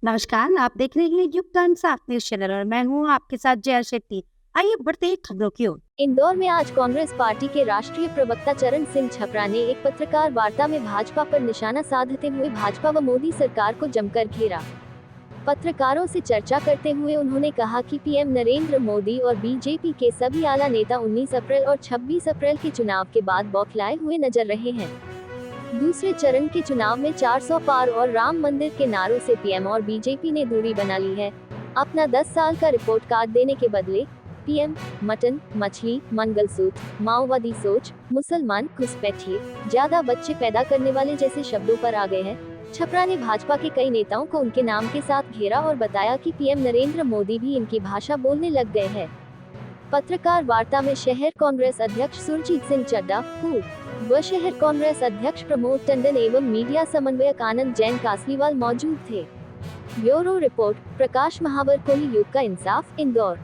नमस्कार, आप देख रहे हैं युग टाइम्स आप न्यूज चैनल और मैं हूँ आपके साथ जया शेट्टी। आइए बढ़ते हैं खबरों की ओर। इंदौर में आज कांग्रेस पार्टी के राष्ट्रीय प्रवक्ता चरण सिंह छपरा ने एक पत्रकार वार्ता में भाजपा पर निशाना साधते हुए भाजपा व मोदी सरकार को जमकर घेरा। पत्रकारों से चर्चा करते हुए उन्होंने कहा कि पीएम नरेंद्र मोदी और बीजेपी के सभी आला नेता 19 अप्रैल और 26 अप्रैल के चुनाव के बाद बौखलाए हुए नजर रहे हैं। दूसरे चरण के चुनाव में 400 पार और राम मंदिर के नारों से पीएम और बीजेपी ने दूरी बना ली है। अपना 10 साल का रिपोर्ट कार्ड देने के बदले पीएम मटन, मछली, मंगलसूत्र, माओवादी सोच, मुसलमान घुसपैठिए, ज्यादा बच्चे पैदा करने वाले जैसे शब्दों पर आ गए हैं। छपरा ने भाजपा के कई नेताओं को उनके नाम के साथ घेरा और बताया कि पीएम नरेंद्र मोदी भी इनकी भाषा बोलने लग गए हैं। पत्रकार वार्ता में शहर कांग्रेस अध्यक्ष सुरजीत सिंह चड्डा, पूर्व व शहर कांग्रेस अध्यक्ष प्रमोद टंडन एवं मीडिया समन्वयक आनंद जैन कासलीवाल मौजूद थे। ब्यूरो रिपोर्ट, प्रकाश महावर, कोली युग का इंसाफ, इंदौर।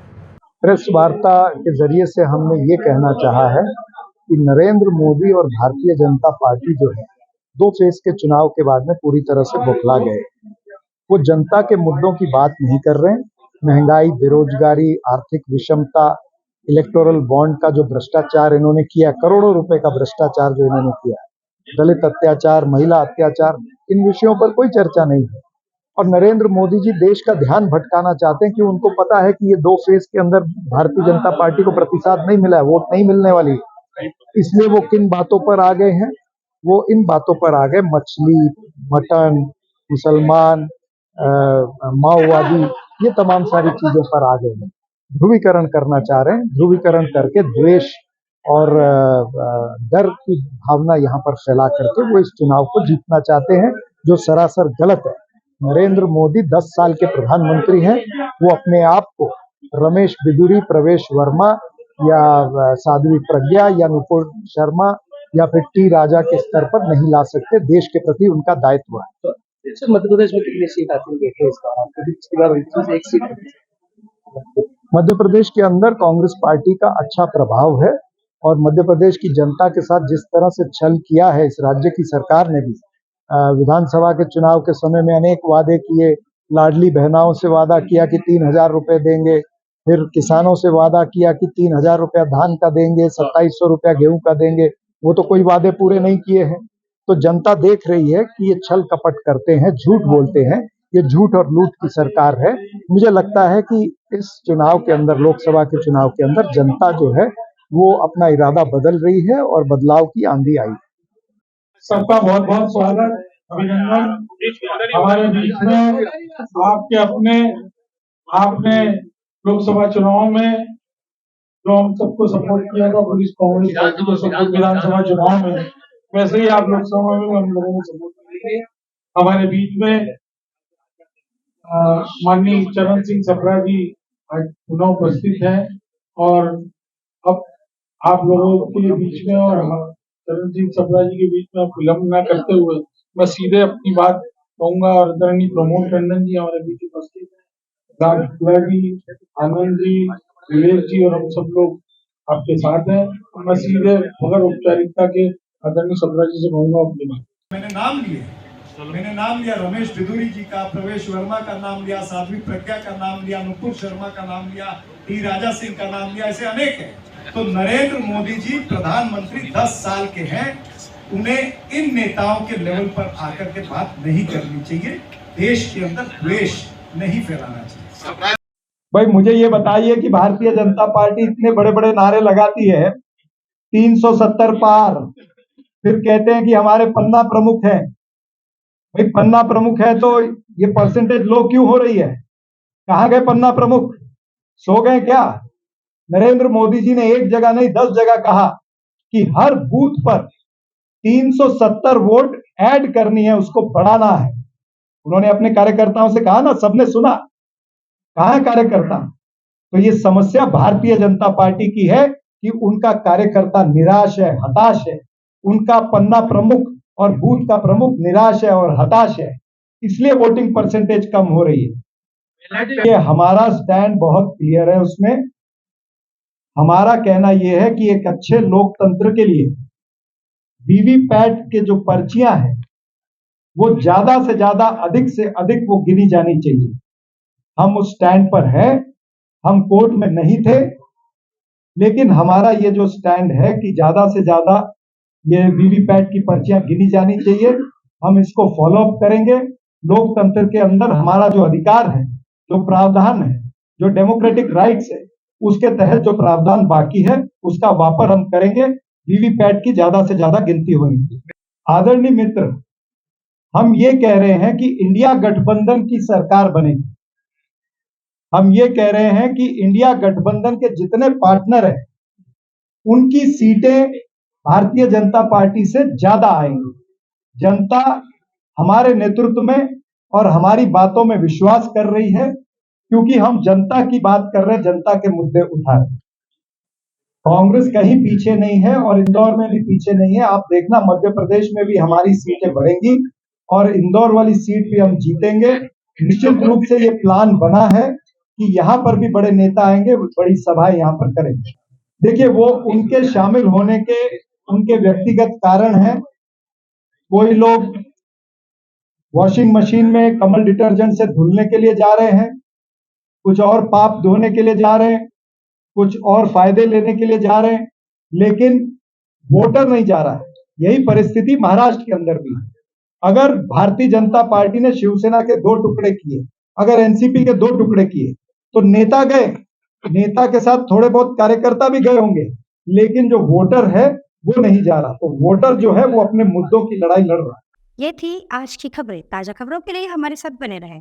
प्रेस वार्ता के जरिए से हमने ये कहना चाहा है कि नरेंद्र मोदी और भारतीय जनता पार्टी जो है 2 फेज के चुनाव के बाद में पूरी तरह से बौखला गए। वो जनता के मुद्दों की बात नहीं कर रहे हैं। महंगाई, बेरोजगारी, आर्थिक विषमता, इलेक्टोरल बॉन्ड का जो भ्रष्टाचार इन्होंने किया, करोड़ों रुपए का भ्रष्टाचार जो इन्होंने किया, दलित अत्याचार, महिला अत्याचार, इन विषयों पर कोई चर्चा नहीं है। और नरेंद्र मोदी जी देश का ध्यान भटकाना चाहते हैं कि उनको पता है कि ये 2 फेज के अंदर भारतीय जनता पार्टी को प्रतिसाद नहीं मिला है, वोट नहीं मिलने वाली है। इसलिए वो किन बातों पर आ गए हैं? वो इन बातों पर आ गए, मछली, मटन, मुसलमान, माओवादी, ये तमाम सारी चीजों पर आ गए हैं। ध्रुवीकरण करना चाह रहे हैं। ध्रुवीकरण करके द्वेष और डर की भावना यहाँ पर फैला करके वो इस चुनाव को जीतना चाहते हैं, जो सरासर गलत है। नरेंद्र मोदी 10 साल के प्रधानमंत्री हैं। वो अपने आप को रमेश बिदुरी, प्रवेश वर्मा या साध्वी प्रज्ञा या नुपुर शर्मा या फिर टी राजा के स्तर पर नहीं ला सकते। देश के प्रति उनका दायित्व है। सर, मध्य प्रदेश में कितनी सीट आती है इसका? कभी पिछली बार एक सीट आई थी। मध्य प्रदेश के अंदर कांग्रेस पार्टी का अच्छा प्रभाव है और मध्य प्रदेश की जनता के साथ जिस तरह से छल किया है इस राज्य की सरकार ने भी, विधानसभा के चुनाव के समय में अनेक वादे किए। लाडली बहनाओं से वादा किया कि 3,000 रुपए देंगे, फिर किसानों से वादा किया कि 3,000 रुपया धान का देंगे, 2,700 रुपया गेहूं का देंगे। वो तो कोई वादे पूरे नहीं किए हैं। तो जनता देख रही है कि ये छल कपट करते हैं, झूठ बोलते हैं। ये झूठ और लूट की सरकार है। मुझे लगता है कि इस चुनाव के अंदर, लोकसभा के चुनाव के अंदर, जनता जो है वो अपना इरादा बदल रही है और बदलाव की आंधी आई। सबका बहुत बहुत स्वागत, अभिनंदन। हमारे बीच में आपने लोकसभा चुनाव में जो हम सबको सपोर्ट किया था, पुलिस कांग्रेस पार्टी को सपोर्ट विधानसभा चुनाव में, वैसे ही आप लोकसभा में हम लोगों ने सपोर्ट करेंगे। हमारे बीच में माननीय चरण सिंह छपरा जी आज पुनः उपस्थित है और अब आप लोगों के बीच में और चरण सिंह छपरा जी के बीच में विलंब न करते हुए मैं सीधे अपनी बात कहूंगा। और आदरणीय प्रमोद टंडन जी हमारे बीच उपस्थित है, जी, आनंद जी, विवेक जी और हम सब लोग आपके साथ हैं। मैं सीधे बगैर औपचारिकता के आदरणीय छपरा जी से कहूंगा अपनी बात। मैंने नाम लिया रमेश बिदुरी जी का, प्रवेश वर्मा का नाम लिया, साध्वी प्रज्ञा का नाम लिया, नुपुर शर्मा का नाम लिया, टी राजा सिंह का नाम लिया, ऐसे अनेक हैं। तो नरेंद्र मोदी जी प्रधानमंत्री 10 साल के हैं। उन्हें इन नेताओं के लेवल पर आकर के बात नहीं करनी चाहिए। देश के अंदर द्वेष नहीं फैलाना चाहिए। भाई मुझे ये बताइए कि भारतीय जनता पार्टी इतने बड़े बड़े नारे लगाती है, 370 पार, फिर कहते हैं कि हमारे पन्ना प्रमुख हैं। भाई पन्ना प्रमुख है तो ये परसेंटेज लो क्यों हो रही है? कहां गए पन्ना प्रमुख? सो गए क्या? नरेंद्र मोदी जी ने एक जगह नहीं 10 जगह कहा कि हर बूथ पर 370 वोट ऐड करनी है, उसको बढ़ाना है। उन्होंने अपने कार्यकर्ताओं से कहा ना, सबने सुना। कहां है कार्यकर्ता? तो ये समस्या भारतीय जनता पार्टी की है कि उनका कार्यकर्ता निराश है, हताश है। उनका पन्ना प्रमुख और बूथ का प्रमुख निराश है और हताश है, इसलिए वोटिंग परसेंटेज कम हो रही है। ये हमारा स्टैंड बहुत क्लियर है। उसमें हमारा कहना यह है कि एक अच्छे लोकतंत्र के लिए वीवीपैट के जो पर्चियां हैं वो ज्यादा से अधिक वो गिनी जानी चाहिए। हम उस स्टैंड पर हैं, हम कोर्ट में नहीं थे, लेकिन हमारा ये जो स्टैंड है कि ज्यादा से ज्यादा ये वीवीपैट की पर्चियां गिनी जानी चाहिए, हम इसको फॉलो अप करेंगे। लोकतंत्र के अंदर हमारा जो अधिकार है, जो प्रावधान है, जो डेमोक्रेटिक राइट्स है, उसके तहत जो प्रावधान बाकी है उसका वापर हम करेंगे। वीवीपैट की ज्यादा से ज्यादा गिनती होगी। आदरणीय मित्र, हम ये कह रहे हैं कि इंडिया गठबंधन की सरकार बनेगी। हम ये कह रहे हैं कि इंडिया गठबंधन के जितने पार्टनर हैं उनकी सीटें भारतीय जनता पार्टी से ज्यादा आएंगी। जनता हमारे नेतृत्व में और हमारी बातों में विश्वास कर रही है, क्योंकि हम जनता की बात कर रहे हैं, जनता के मुद्दे उठा रहे हैं। कांग्रेस कहीं पीछे नहीं है और इंदौर में भी पीछे नहीं है। आप देखना, मध्य प्रदेश में भी हमारी सीटें बढ़ेंगी और इंदौर वाली सीट भी हम जीतेंगे। निश्चित रूप से ये प्लान बना है कि यहाँ पर भी बड़े नेता आएंगे, बड़ी सभाएं यहाँ पर करेंगे। देखिए, वो उनके शामिल होने के उनके व्यक्तिगत कारण हैं। कोई लोग वॉशिंग मशीन में कमल डिटर्जेंट से धुलने के लिए जा रहे हैं, कुछ और पाप धोने के लिए जा रहे हैं, कुछ और फायदे लेने के लिए जा रहे हैं, लेकिन वोटर नहीं जा रहा है। यही परिस्थिति महाराष्ट्र के अंदर भी है। अगर भारतीय जनता पार्टी ने शिवसेना के 2 टुकड़े किए, अगर एनसीपी के 2 टुकड़े किए, तो नेता गए, नेता के साथ थोड़े बहुत कार्यकर्ता भी गए होंगे, लेकिन जो वोटर है वो नहीं जा रहा। तो वोटर जो है वो अपने मुद्दों की लड़ाई लड़ रहा है। ये थी आज की खबरें। ताजा खबरों के लिए हमारे साथ बने रहें।